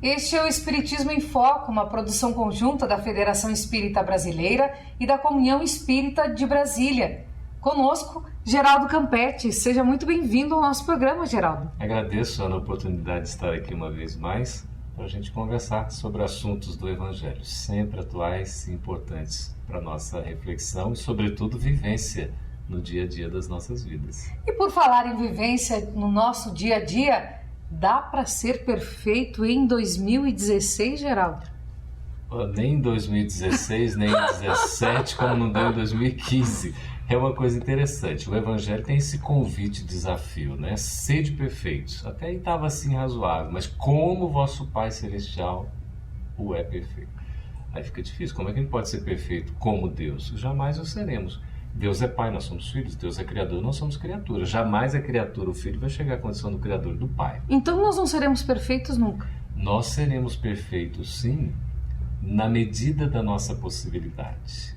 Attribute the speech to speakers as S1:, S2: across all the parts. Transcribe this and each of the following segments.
S1: Este é o Espiritismo em Foco, uma produção conjunta da Federação Espírita Brasileira e da Comunhão Espírita de Brasília. Conosco, Geraldo Campetti. Seja muito bem-vindo ao nosso programa, Geraldo.
S2: Agradeço a oportunidade de estar aqui uma vez mais para a gente conversar sobre assuntos do Evangelho, sempre atuais e importantes para a nossa reflexão e, sobretudo, vivência no dia a dia das nossas vidas.
S1: E por falar em vivência no nosso dia a dia, dá para ser perfeito em 2016, Geraldo?
S2: Nem em 2016, nem em 2017, como não deu em 2015. É uma coisa interessante. O Evangelho tem esse convite, desafio, né? Sede perfeitos. Até aí estava assim razoável, mas como vosso Pai Celestial o é perfeito. Aí fica difícil. Como é que ele pode ser perfeito como Deus? Jamais o seremos. Deus é Pai, nós somos filhos. Deus é Criador, nós somos criaturas. Jamais a criatura, o filho, vai chegar à condição do Criador, do Pai.
S1: Então nós não seremos perfeitos nunca?
S2: Nós seremos perfeitos, sim, na medida da nossa possibilidade,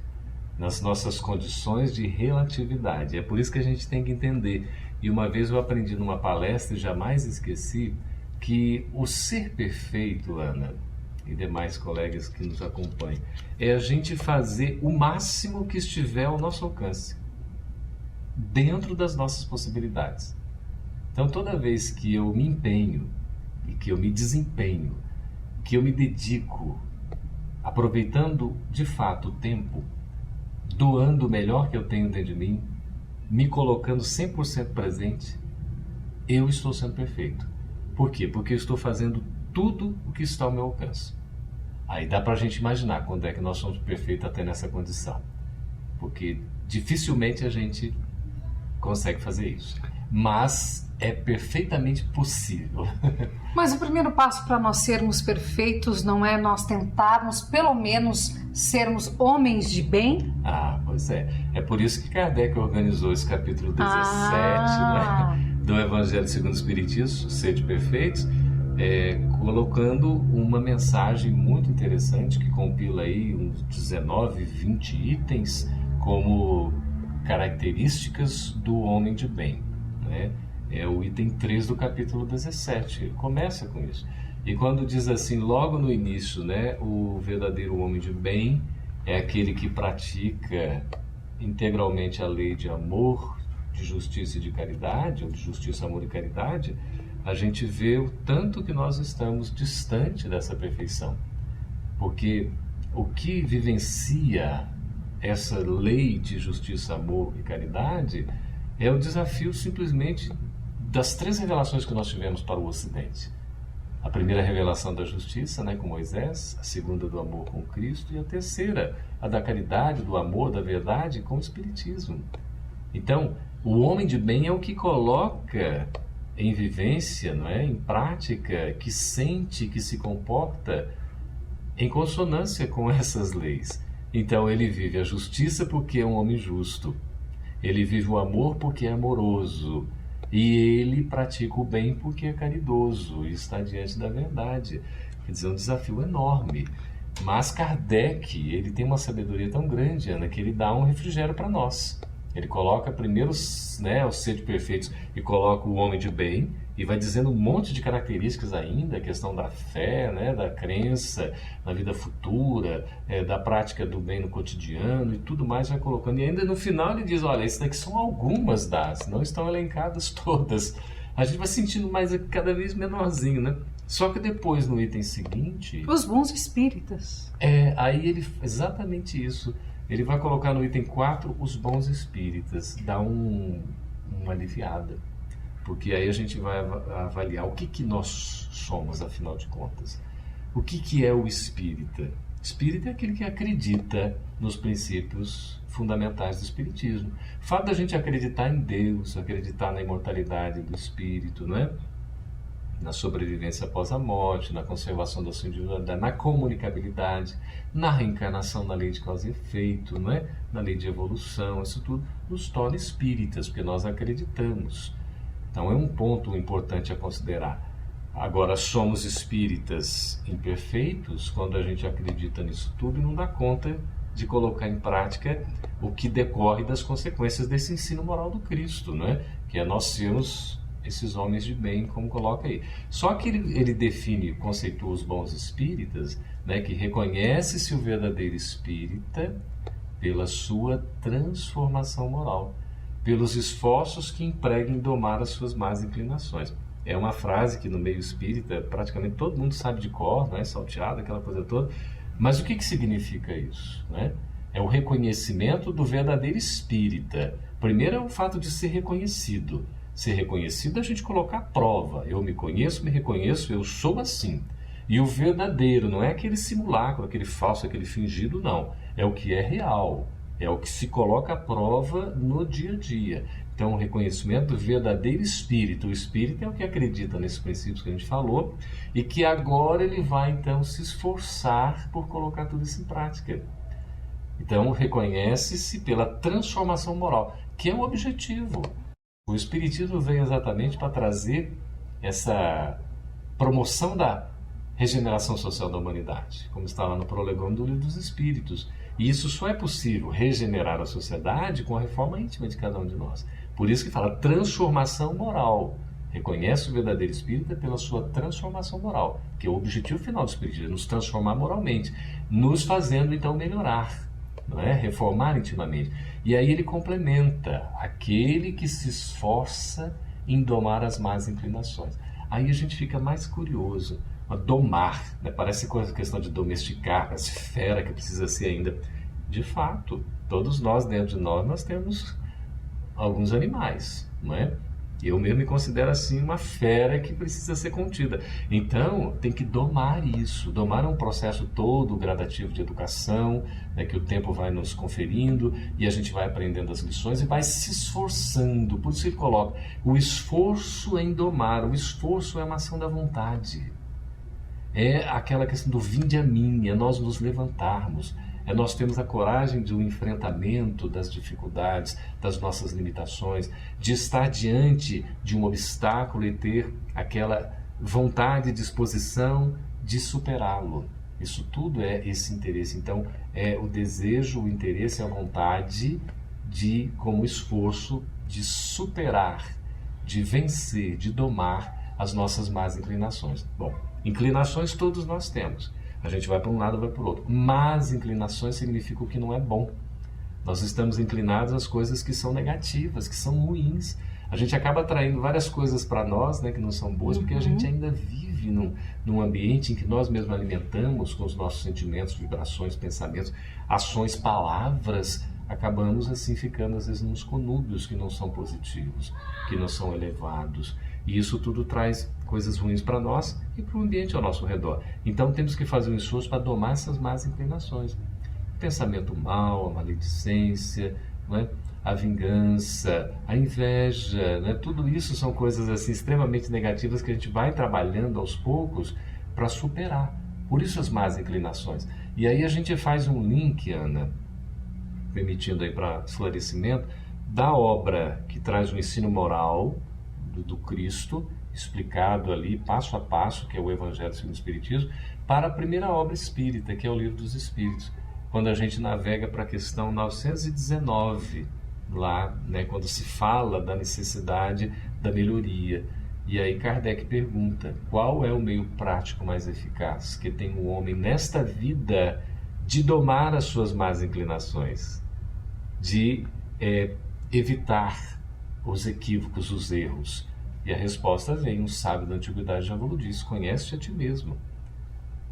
S2: nas nossas condições de relatividade. É por isso que a gente tem que entender. E uma vez eu aprendi numa palestra e jamais esqueci que o ser perfeito, Ana e demais colegas que nos acompanham, é a gente fazer o máximo que estiver ao nosso alcance, dentro das nossas possibilidades. Então, toda vez que eu me empenho e que eu me desempenho, que eu me dedico, aproveitando de fato o tempo, doando o melhor que eu tenho dentro de mim, me colocando 100% presente, eu estou sendo perfeito. Por quê? Porque eu estou fazendo tudo o que está ao meu alcance. Aí dá para a gente imaginar quando é que nós somos perfeitos até nessa condição. Porque dificilmente a gente consegue fazer isso. Mas é perfeitamente possível.
S1: Mas o primeiro passo para nós sermos perfeitos não é nós tentarmos, pelo menos, sermos homens de bem?
S2: Ah, pois é. É por isso que Kardec organizou esse capítulo 17, né, do Evangelho segundo o Espiritismo, Sede Perfeitos, colocando uma mensagem muito interessante que compila aí uns 19, 20 itens como características do homem de bem, né? É o item 3 do capítulo 17, ele começa com isso. E quando diz assim, logo no início, né, o verdadeiro homem de bem é aquele que pratica integralmente a lei de amor, de justiça e de caridade, ou de justiça, amor e caridade, a gente vê o tanto que nós estamos distante dessa perfeição. Porque o que vivencia essa lei de justiça, amor e caridade é o desafio simplesmente das 3 revelações que nós tivemos para o Ocidente. A primeira revelação da justiça, né, com Moisés, a segunda do amor com Cristo e a terceira, a da caridade, do amor, da verdade com o Espiritismo. Então, o homem de bem é o que coloca em vivência, não é, em prática, que sente, que se comporta em consonância com essas leis. Então ele vive a justiça porque é um homem justo, ele vive o amor porque é amoroso, e ele pratica o bem porque é caridoso e está diante da verdade. Quer dizer, é um desafio enorme. Mas Kardec, ele tem uma sabedoria tão grande, Ana, que ele dá um refrigério para nós. Ele coloca primeiro, né, os seres perfeitos e coloca o homem de bem e vai dizendo um monte de características ainda, a questão da fé, né, da crença na vida futura, da prática do bem no cotidiano e tudo mais vai colocando. E ainda no final ele diz, olha, isso daqui são algumas das, não estão elencadas todas. A gente vai sentindo mais cada vez menorzinho, né? Só que depois, no item seguinte...
S1: Os bons espíritas.
S2: Aí ele... Exatamente isso. Ele vai colocar no item 4 os bons espíritas, dá uma aliviada, porque aí a gente vai avaliar o que nós somos, afinal de contas. O que é o espírita? Espírita é aquele que acredita nos princípios fundamentais do espiritismo. O fato da gente acreditar em Deus, acreditar na imortalidade do espírito, não é? Na sobrevivência após a morte, na conservação da sua individualidade, na comunicabilidade, na reencarnação, na lei de causa e efeito, não é? Na lei de evolução, isso tudo nos torna espíritas, porque nós acreditamos. Então é um ponto importante a considerar. Agora, somos espíritas imperfeitos quando a gente acredita nisso tudo e não dá conta de colocar em prática o que decorre das consequências desse ensino moral do Cristo, não é? Que é nós sermos esses homens de bem, como coloca aí. Só que ele define, conceitua os bons espíritas, né, que reconhece-se o verdadeiro espírita pela sua transformação moral, pelos esforços que emprega em domar as suas más inclinações. É uma frase que no meio espírita praticamente todo mundo sabe de cor, né, salteado, aquela coisa toda. Mas o que significa isso, né? É o reconhecimento do verdadeiro espírita. Primeiro é o fato de ser reconhecido. Ser reconhecido é a gente colocar à prova. Eu me conheço, me reconheço, eu sou assim. E o verdadeiro não é aquele simulacro, aquele falso, aquele fingido, não. É o que é real. É o que se coloca à prova no dia a dia. Então, o reconhecimento do verdadeiro espírito. O espírito é o que acredita nesses princípios que a gente falou e que agora ele vai, então, se esforçar por colocar tudo isso em prática. Então, reconhece-se pela transformação moral, que é o objetivo. O Espiritismo vem exatamente para trazer essa promoção da regeneração social da humanidade, como está lá no Prolegômeno do Livro dos Espíritos. E isso só é possível regenerar a sociedade com a reforma íntima de cada um de nós. Por isso que fala transformação moral. Reconhece o verdadeiro espírita pela sua transformação moral, que é o objetivo final do Espiritismo, nos transformar moralmente, nos fazendo então melhorar, não é? Reformar intimamente. E aí ele complementa aquele que se esforça em domar as más inclinações. Aí a gente fica mais curioso. Domar, né? Parece questão de domesticar, essa fera que precisa ser ainda. De fato, todos nós, dentro de nós temos alguns animais, não é? Eu mesmo me considero assim uma fera que precisa ser contida. Então, tem que domar isso. Domar é um processo todo gradativo de educação, né, que o tempo vai nos conferindo e a gente vai aprendendo as lições e vai se esforçando. Por isso ele coloca, o esforço em domar, o esforço é uma ação da vontade. É aquela questão do vinde a mim, é nós nos levantarmos. É nós termos a coragem do enfrentamento das dificuldades, das nossas limitações, de estar diante de um obstáculo e ter aquela vontade e disposição de superá-lo. Isso tudo é esse interesse. Então, é o desejo, o interesse, a vontade de, como esforço, de superar, de vencer, de domar as nossas más inclinações. Bom, inclinações todos nós temos. A gente vai para um lado, vai para o outro. Mas inclinações significa o que não é bom. Nós estamos inclinados às coisas que são negativas, que são ruins. A gente acaba atraindo várias coisas para nós, né, que não são boas, porque a gente ainda vive num ambiente em que nós mesmos alimentamos com os nossos sentimentos, vibrações, pensamentos, ações, palavras. Acabamos assim ficando às vezes nos conúbios que não são positivos, que não são elevados. E isso tudo traz coisas ruins para nós e para o ambiente ao nosso redor. Então temos que fazer um esforço para domar essas más inclinações. O pensamento mau, a maledicência, não é? A vingança, a inveja, né? Tudo isso são coisas assim extremamente negativas que a gente vai trabalhando aos poucos para superar. Por isso as más inclinações. E aí a gente faz um link, Ana, permitindo aí para esclarecimento, da obra que traz o ensino moral do Cristo, explicado ali passo a passo, que é o Evangelho segundo o Espiritismo, para a primeira obra espírita, que é o Livro dos Espíritos. Quando a gente navega para a questão 919, lá, né, quando se fala da necessidade da melhoria. E aí Kardec pergunta, qual é o meio prático mais eficaz que tem o homem nesta vida de domar as suas más inclinações, de evitar os equívocos, os erros? E a resposta vem, um sábio da antiguidade já falou disso, conhece-te a ti mesmo.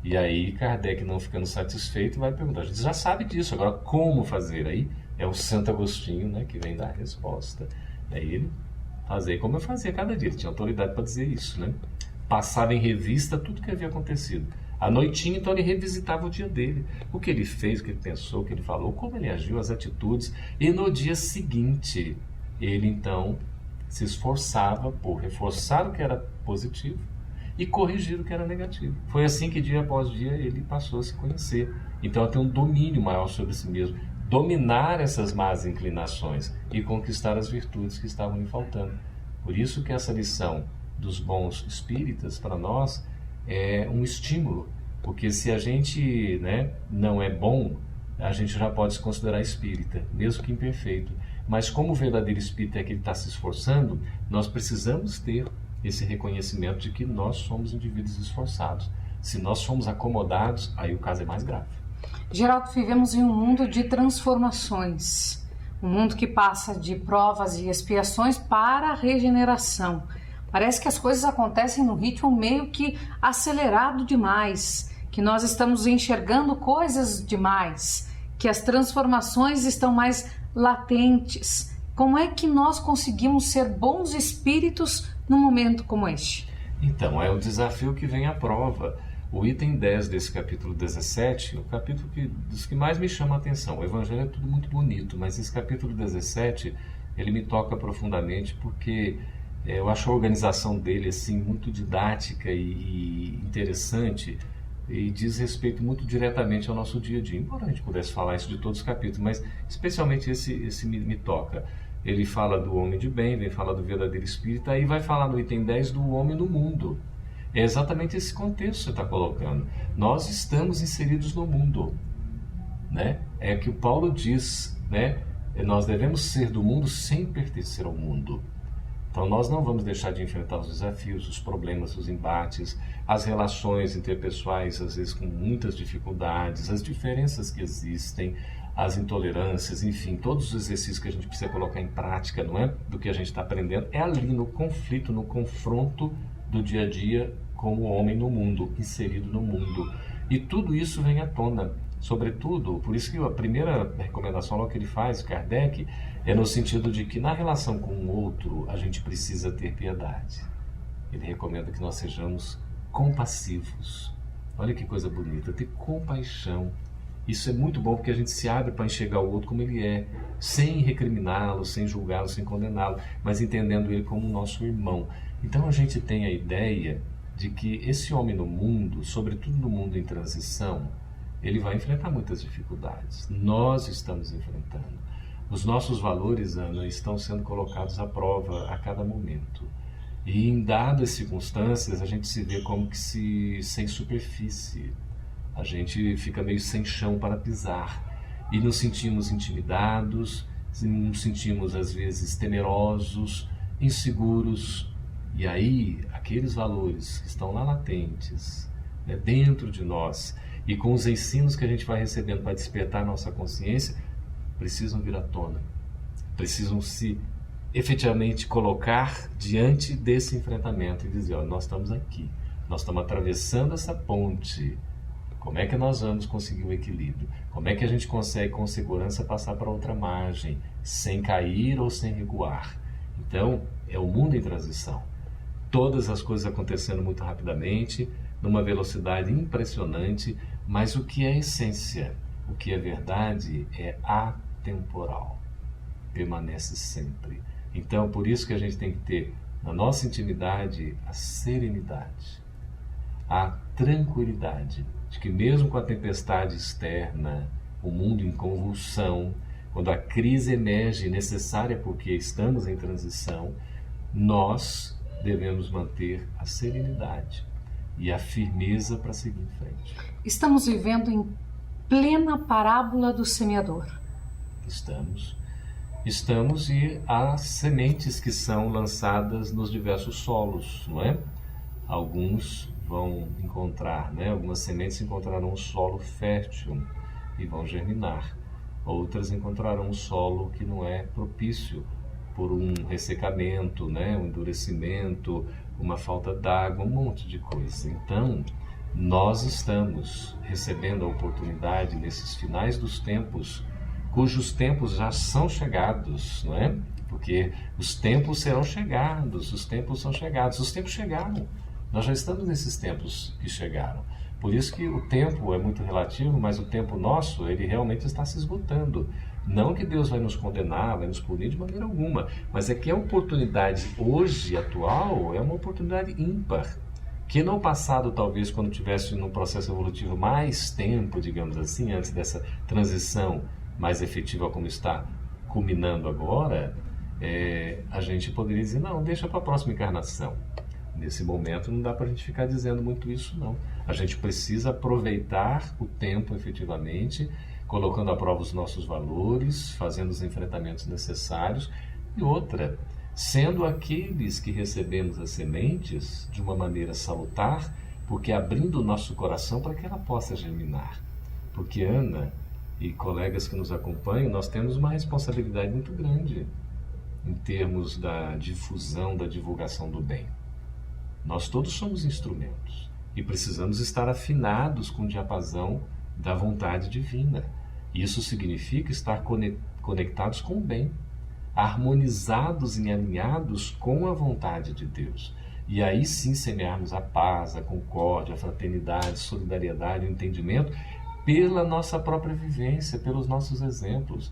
S2: E aí Kardec, não ficando satisfeito, vai perguntar, a gente já sabe disso, agora como fazer? Aí é o Santo Agostinho, né, que vem dar a resposta. Aí ele fazia como eu fazia cada dia, ele tinha autoridade para dizer isso, né? Passava em revista tudo que havia acontecido. À noitinha, então, ele revisitava o dia dele, o que ele fez, o que ele pensou, o que ele falou, como ele agiu, as atitudes, e no dia seguinte, ele então se esforçava por reforçar o que era positivo e corrigir o que era negativo. Foi assim que dia após dia ele passou a se conhecer. Então a ter um domínio maior sobre si mesmo, dominar essas más inclinações e conquistar as virtudes que estavam lhe faltando. Por isso que essa lição dos bons espíritas para nós é um estímulo, porque se a gente, né, não é bom, a gente já pode se considerar espírita, mesmo que imperfeito. mas como o verdadeiro espírito é que ele está se esforçando, nós precisamos ter esse reconhecimento de que nós somos indivíduos esforçados. Se nós somos acomodados, aí o caso é mais grave.
S1: Geraldo, vivemos em um mundo de transformações, um mundo que passa de provas e expiações para a regeneração. Parece que as coisas acontecem num ritmo meio que acelerado demais, que nós estamos enxergando coisas demais, que as transformações estão mais latentes. Como é que nós conseguimos ser bons espíritos num momento como este?
S2: Então, é o desafio que vem à prova. O item 10 desse capítulo 17, o capítulo dos que mais me chama a atenção. O Evangelho é tudo muito bonito, mas esse capítulo 17, ele me toca profundamente porque eu acho a organização dele assim, muito didática e interessante e diz respeito muito diretamente ao nosso dia a dia. Embora a gente pudesse falar isso de todos os capítulos, mas especialmente esse me toca. Ele fala do homem de bem, vem falar do verdadeiro espírito, aí vai falar no item 10 do homem no mundo. É exatamente esse contexto que você está colocando. Nós estamos inseridos no mundo, né? É que o Paulo diz, né? Nós devemos ser do mundo sem pertencer ao mundo. Então nós não vamos deixar de enfrentar os desafios, os problemas, os embates, as relações interpessoais, às vezes com muitas dificuldades, as diferenças que existem, as intolerâncias, enfim, todos os exercícios que a gente precisa colocar em prática, não é? Do que a gente está aprendendo, é ali no conflito, no confronto do dia a dia como homem no mundo, inserido no mundo. E tudo isso vem à tona, sobretudo, por isso que a primeira recomendação logo que ele faz, Kardec, é no sentido de que na relação com o outro a gente precisa ter piedade. Ele recomenda que nós sejamos compassivos. Olha que coisa bonita, ter compaixão. Isso é muito bom porque a gente se abre para enxergar o outro como ele é, sem recriminá-lo, sem julgá-lo, sem condená-lo, mas entendendo ele como nosso irmão. Então a gente tem a ideia de que esse homem no mundo, sobretudo no mundo em transição, ele vai enfrentar muitas dificuldades. Nós estamos enfrentando. Os nossos valores, Ana, estão sendo colocados à prova a cada momento. E em dadas circunstâncias, a gente se vê como que sem superfície. A gente fica meio sem chão para pisar. E nos sentimos intimidados, nos sentimos às vezes temerosos, inseguros. E aí, aqueles valores que estão lá latentes, né, dentro de nós, e com os ensinos que a gente vai recebendo para despertar nossa consciência, precisam vir à tona. Precisam se efetivamente colocar diante desse enfrentamento e dizer, ó, nós estamos aqui, nós estamos atravessando essa ponte. Como é que nós vamos conseguir o equilíbrio? Como é que a gente consegue com segurança passar para outra margem, sem cair ou sem recuar? Então, é o mundo em transição. Todas as coisas acontecendo muito rapidamente, numa velocidade impressionante, mas o que é essência, o que é verdade é atemporal, permanece sempre. Então, por isso que a gente tem que ter na nossa intimidade a serenidade, a tranquilidade, de que mesmo com a tempestade externa, o mundo em convulsão, quando a crise emerge necessária porque estamos em transição, nós devemos manter a serenidade e a firmeza para seguir em frente.
S1: Estamos vivendo em plena parábola do semeador.
S2: Estamos e há sementes que são lançadas nos diversos solos, não é? Alguns vão encontrar, né? Algumas sementes encontrarão um solo fértil e vão germinar. Outras encontrarão um solo que não é propício por um ressecamento, né? Um endurecimento, uma falta d'água, um monte de coisa. Então, nós estamos recebendo a oportunidade nesses finais dos tempos, cujos tempos já são chegados, não é? Porque os tempos serão chegados, os tempos são chegados, os tempos chegaram. Nós já estamos nesses tempos que chegaram. Por isso que o tempo é muito relativo, mas o tempo nosso, ele realmente está se esgotando. Não que Deus vai nos condenar, vai nos punir de maneira alguma, mas é que a oportunidade hoje, atual, é uma oportunidade ímpar. Que no passado, talvez, quando tivesse num processo evolutivo mais tempo, digamos assim, antes dessa transição mais efetiva como está culminando agora, a gente poderia dizer, não, deixa para a próxima encarnação. Nesse momento não dá para a gente ficar dizendo muito isso, não. A gente precisa aproveitar o tempo efetivamente, colocando à prova os nossos valores, fazendo os enfrentamentos necessários. E outra, sendo aqueles que recebemos as sementes de uma maneira salutar, porque abrindo o nosso coração para que ela possa germinar. Porque Ana e colegas que nos acompanham, nós temos uma responsabilidade muito grande em termos da difusão, da divulgação do bem. Nós todos somos instrumentos e precisamos estar afinados com o diapasão da vontade divina. Isso significa estar conectados com o bem, harmonizados e alinhados com a vontade de Deus. E aí sim semearmos a paz, a concórdia, a fraternidade, a solidariedade, o entendimento pela nossa própria vivência, pelos nossos exemplos.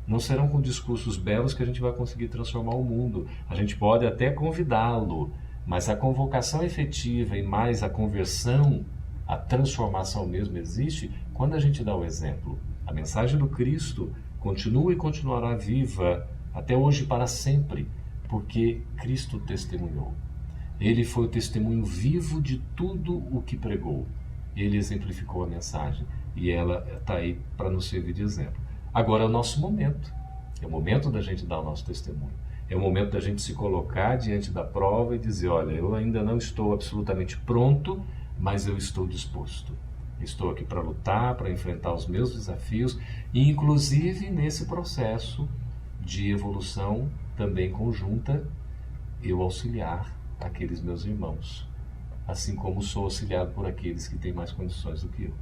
S2: Não serão com discursos belos que a gente vai conseguir transformar o mundo. A gente pode até convidá-lo, mas a convocação efetiva e mais a conversão, a transformação mesmo existe quando a gente dá o exemplo. A mensagem do Cristo continua e continuará viva até hoje para sempre, porque Cristo testemunhou. Ele foi o testemunho vivo de tudo o que pregou. Ele exemplificou a mensagem e ela está aí para nos servir de exemplo. Agora é o nosso momento. É o momento da gente dar o nosso testemunho. É o momento da gente se colocar diante da prova e dizer, olha, eu ainda não estou absolutamente pronto, mas eu estou disposto. Estou aqui para lutar, para enfrentar os meus desafios e, inclusive, nesse processo de evolução também conjunta, eu auxiliar aqueles meus irmãos, assim como sou auxiliado por aqueles que têm mais condições do que eu.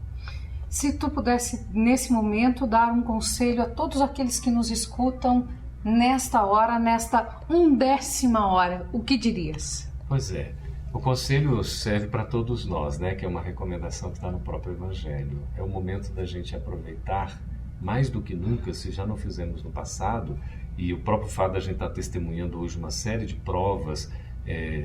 S1: Se tu pudesse, nesse momento, dar um conselho a todos aqueles que nos escutam nesta hora, nesta 1/10 hora, o que dirias?
S2: Pois é, o conselho serve para todos nós, né? Que é uma recomendação que está no próprio Evangelho. É o momento da gente aproveitar, mais do que nunca, se já não fizemos no passado, e o próprio fato da gente estar testemunhando hoje uma série de provas,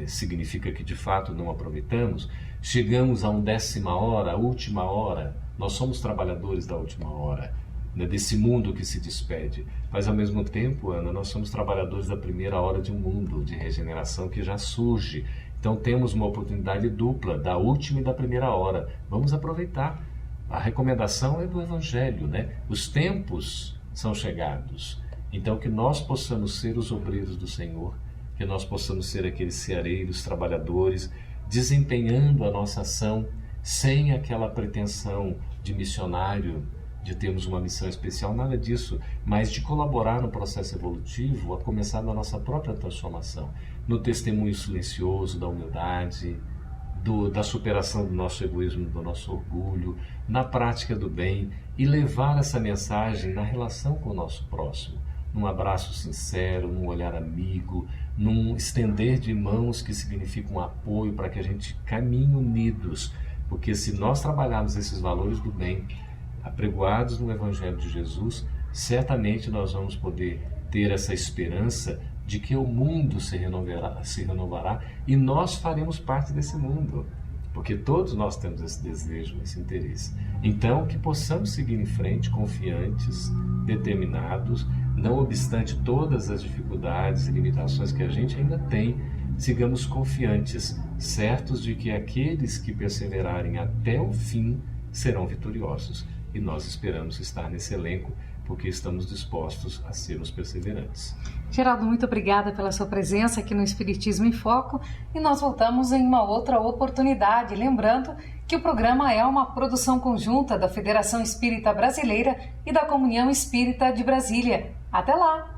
S2: significa que de fato não aproveitamos. Chegamos a 1/10 hora, a última hora. Nós somos trabalhadores da última hora, né, desse mundo que se despede. Mas ao mesmo tempo, Ana, nós somos trabalhadores da primeira hora de um mundo de regeneração que já surge. Então temos uma oportunidade dupla, da última e da primeira hora. Vamos aproveitar. A recomendação é do Evangelho, né? Os tempos são chegados. Então que nós possamos ser os obreiros do Senhor, que nós possamos ser aqueles ceareiros, trabalhadores, desempenhando a nossa ação sem aquela pretensão de missionário, de termos uma missão especial, nada disso, mas de colaborar no processo evolutivo, a começar da nossa própria transformação, no testemunho silencioso da humildade, da superação do nosso egoísmo, do nosso orgulho, na prática do bem e levar essa mensagem na relação com o nosso próximo, num abraço sincero, num olhar amigo, num estender de mãos que significa um apoio para que a gente caminhe unidos, porque se nós trabalharmos esses valores do bem, apregoados no Evangelho de Jesus, certamente nós vamos poder ter essa esperança de que o mundo se renovará e nós faremos parte desse mundo, porque todos nós temos esse desejo, esse interesse. Então, que possamos seguir em frente, confiantes, determinados, não obstante todas as dificuldades e limitações que a gente ainda tem, sigamos confiantes, certos de que aqueles que perseverarem até o fim serão vitoriosos. E nós esperamos estar nesse elenco, porque estamos dispostos a sermos perseverantes.
S1: Geraldo, muito obrigada pela sua presença aqui no Espiritismo em Foco e nós voltamos em uma outra oportunidade, lembrando que o programa é uma produção conjunta da Federação Espírita Brasileira e da Comunhão Espírita de Brasília. Até lá!